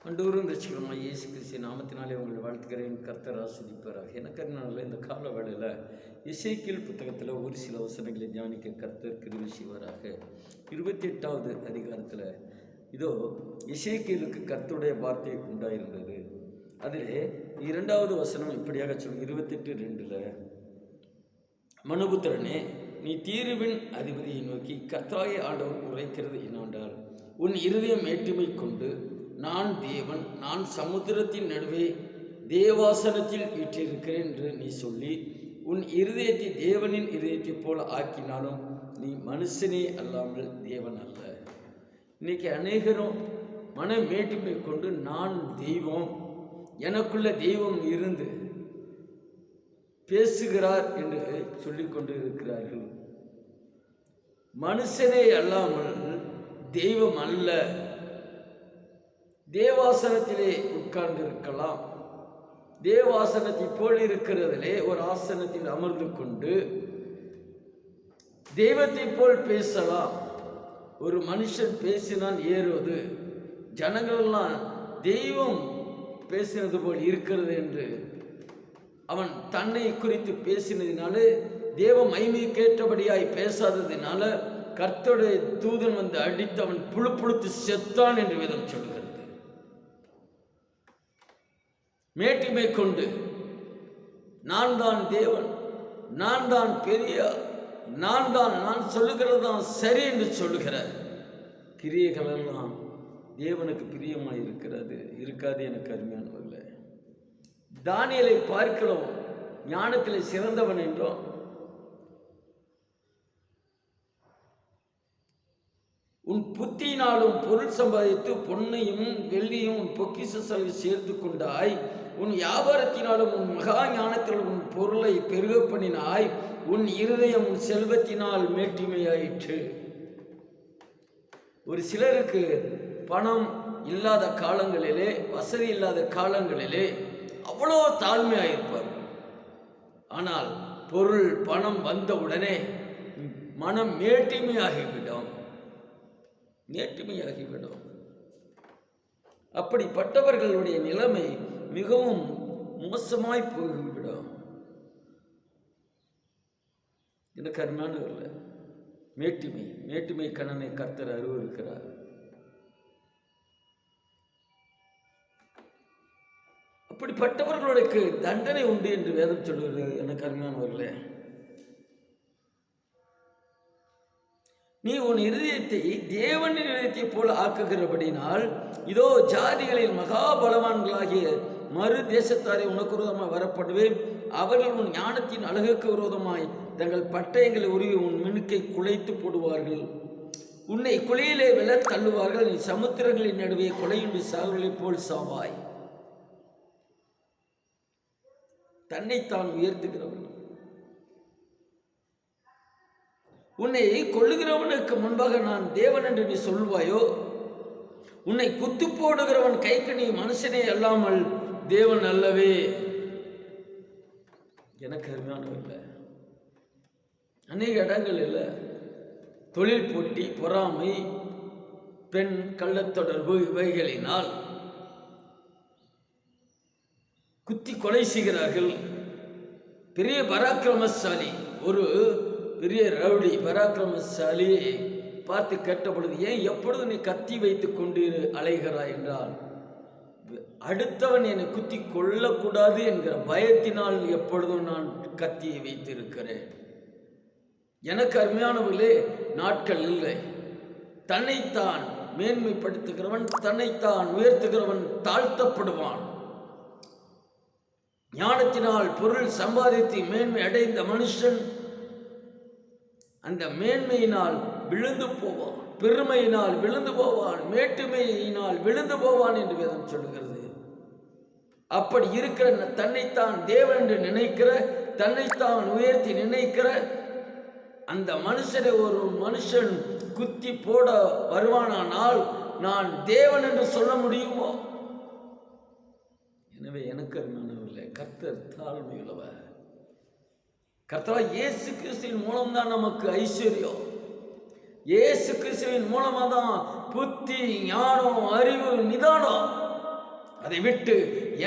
அண்டூரும் ரசிகரமாக இயேசு கிறிஸ்து நாமத்தினாலே உங்களை வாழ்த்துக்கிறேன். கர்த்தர் ஆசீர்வதிப்பாராக. எனக்கு அதனால இந்த கால வேளையில் எசேக்கியேல் புத்தகத்தில் ஒரு சில வசனங்களை தியானிக்க கர்த்தர் கிருபை செய்வாராக. 28வது அதிகாரத்தில் இதோ எசேக்கியேலுக்கு கர்த்தருடைய வார்த்தை உண்டாயிருந்தது. அதில் 2வது வசனம் இப்படியாக சொல்லும். 28:2 மனுபுத்திரனே, நீ தீருவின் அதிபதியை நோக்கி கர்த்தராகிய ஆண்டவர் உரைக்கிறது என்னவென்றால், உன் இருதயம் மேட்டுமை கொண்டு நான் தேவன், நான் சமுத்திரத்தின் நடுவே தேவாசனத்தில் வீற்றிருக்கிறேன் என்று நீ சொல்லி உன் இருதயத்தை தேவனின் இருதயத்தைப் போல ஆக்கினாலும் நீ மனுஷனே அல்லாமல் தேவன் அல்ல. இன்னைக்கு அநேகரும் மன மேட்டுமை கொண்டு நான் தெய்வம், எனக்குள்ள தெய்வம் இருந்து பேசுகிறார் என்று சொல்லிக்கொண்டு இருக்கிறார்கள். மனுஷனே அல்லாமல் தெய்வம் அல்ல. தேவாசனத்திலே உட்கார்ந்து இருக்கலாம். தேவாசனத்தை போல் இருக்கிறதிலே ஒரு ஆசனத்தில் அமர்ந்து கொண்டு தெய்வத்தை போல் பேசலாம். ஒரு மனுஷன் பேசினான் ஏறுவது, ஜனங்களெல்லாம் தெய்வம் பேசினது போல் இருக்கிறது என்று அவன் தன்னை குறித்து பேசினதினால, தேவ மகிமை கேட்டபடியாய் பேசாததினால கர்த்தருடைய தூதன் வந்து அடித்து அவன் புழுப்புழுத்து செத்தான் என்று வேதம் சொல்கிறது. மேட்டிமை கொண்டு நான் தான் தேவன், நான் தான் பெரிய, நான் சொல்லுகிறது தான் சரி என்று சொல்லுகிற கிரியைகளெல்லாம் தேவனுக்கு பிரியமாய் இருக்காது. எனக்கு அருமையானவர்களே, தானியேலை பார்க்கலாம் ஞானத்தில் சிறந்தவன் என்றோம். உன் புத்தியினாலும் பொருள் சம்பாதித்து பொன்னையும் வெள்ளியும் உன் பொக்கிஷத்தில் சேர்த்து கொண்டாய். உன் வியாபாரத்தினாலும் உன் மகா ஞானத்தில் உன் பொருளை பெருக பண்ணினாய். உன் இருதயம் உன் செல்வத்தினால் மேட்டிமையாயிற்று. ஒரு சிலருக்கு பணம் இல்லாத காலங்களிலே, வசதி இல்லாத காலங்களிலே அவ்வளோ தாழ்மையாயிருப்பார்கள். ஆனால் பொருள் பணம் வந்த உடனே மனம் மேட்டிமையாகிவிடும். அப்படிப்பட்டவர்களுடைய நிலைமை மிகவும் மோசமாய் போய்விடும். எனக்கு அருமையானவர்களே, மேட்டிமை கண்ணனை கர்த்தர் அருவருக்கிறார். அப்படிப்பட்டவர்களுக்கு தண்டனை உண்டு என்று வேதம் சொல்வது. எனக்கு அருமையானவர்களே, நீ உன் இருதயத்தை தேவனின் இருதயத்தை போல ஆக்குகிறபடினால் இதோ ஜாதிகளில் மகாபலவான்களாகிய மறு தேசத்தாரை உனக்கு விரோதமாய் வரப்படுவேன். அவர்கள் உன் ஞானத்தின் அழகுக்கு விரோதமாய் தங்கள் பட்டயங்களை உருவி உன் மினுக்கை குலைத்து போடுவார்கள். உன்னை குழியிலே விழ தள்ளுவார்கள். நீ சமுத்திரங்களின் நடுவே கொலையுண்டு சாகுகளைப் போல் சாவாய். தன்னைத்தான் உயர்த்துகிறவர்கள். உன்னை கொள்ளுகிறவனுக்கு முன்பாக நான் தேவன் என்று நீ சொல்வாயோ? உன்னை குத்து போடுகிறவன் கைக்கு நீ மனுஷனே அல்லாமல் தேவன் அல்லவே. எனக்கு அருமையானவில்லை. அநேக இடங்களில் தொழில் போட்டி, பொறாமை, பெண் கள்ளத்தொடர்பு இவைகளினால் குத்தி கொலை செய்கிறார்கள். பெரிய பராக்கிரமசாலி, ஒரு பெரிய ரவுடி பராக்கிரமசாலியை பார்த்து கேட்ட பொழுது, ஏன் எப்பொழுது நீ கத்தி வைத்து கொண்டு அலைகிறாய் என்றால், அடுத்தவன் என்னை குத்தி கொள்ளக்கூடாது என்கிற பயத்தினால் எப்பொழுதும் நான் கத்தியை வைத்திருக்கிறேன். எனக்கு அருமையானவர்களே, நாட்கள் இல்லை. தன்னைத்தான் மேன்மைப்படுத்துகிறவன், தன்னைத்தான் உயர்த்துகிறவன் தாழ்த்தப்படுவான். ஞானத்தினால் பொருள் சம்பாதித்து மேன்மை அடைந்த மனுஷன் அந்த மேன்மையினால் விழுந்து போவான், பெருமையினால் விழுந்து போவான், மேட்டுமையினால் விழுந்து போவான் என்று வேதம் சொல்லுகிறது. அப்படி இருக்கிற தன்னைத்தான் தேவன் என்று நினைக்கிற, தன்னைத்தான் உயர்த்தி நினைக்கிற அந்த மனுஷனை ஒரு மனுஷன் குத்தி போட வருவானால் நான் தேவன் என்று சொல்ல முடியுமோ? எனவே எனக்கு அருமையானவர்களே, கர்த்தர் தாழ்மையுள்ளவர். கர்த்தராகிய இயேசு கிறிஸ்துவின் மூலம்தான் நமக்கு ஐஸ்வர்யம். இயேசு கிறிஸ்துவின் மூலமாக தான் புத்தி, ஞானம், அறிவு, நிதானம் அதை விட்டு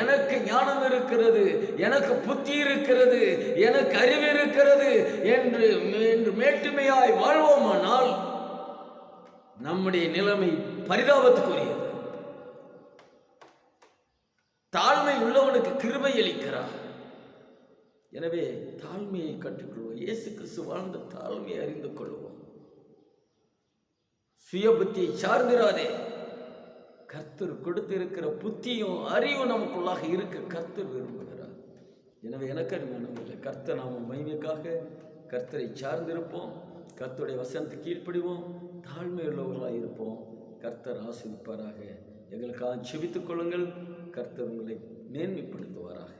எனக்கு ஞானம் இருக்கிறது, எனக்கு புத்தி இருக்கிறது, எனக்கு அறிவு இருக்கிறது என்று மேட்டுமையாய் வாழ்வோமானால் நம்முடைய நிலைமை பரிதாபத்துக்குரியது. தாழ்மை உள்ளவனுக்கு கிருபை அளிக்கிறார். எனவே தாழ்மையை கற்றுக்கொள்வோம். இயேசு கிறிஸ்து வாழ்ந்த தாழ்மையை அறிந்து கொள்வோம். சுய புத்தியை சார்ந்திராதே. கர்த்தர் கொடுத்திருக்கிற புத்தியும் அறிவும் நமக்குள்ளாக இருக்க கர்த்தர் விரும்புகிறார். எனவே எனக்கு அருமையானவர்களே, கர்த்தர் நாம மகிமைக்காக கர்த்தரை சார்ந்திருப்போம். கர்த்தருடைய வசனத்துக்கு கீழ்ப்படிவோம். தாழ்மை உள்ளவர்களாக இருப்போம். கர்த்தர் ஆசீர்வதிப்பாராக. எங்களுக்காக ஜெபித்துக் கொள்ளுங்கள். கர்த்தர் உங்களை மேன்மைப்படுத்துவாராக.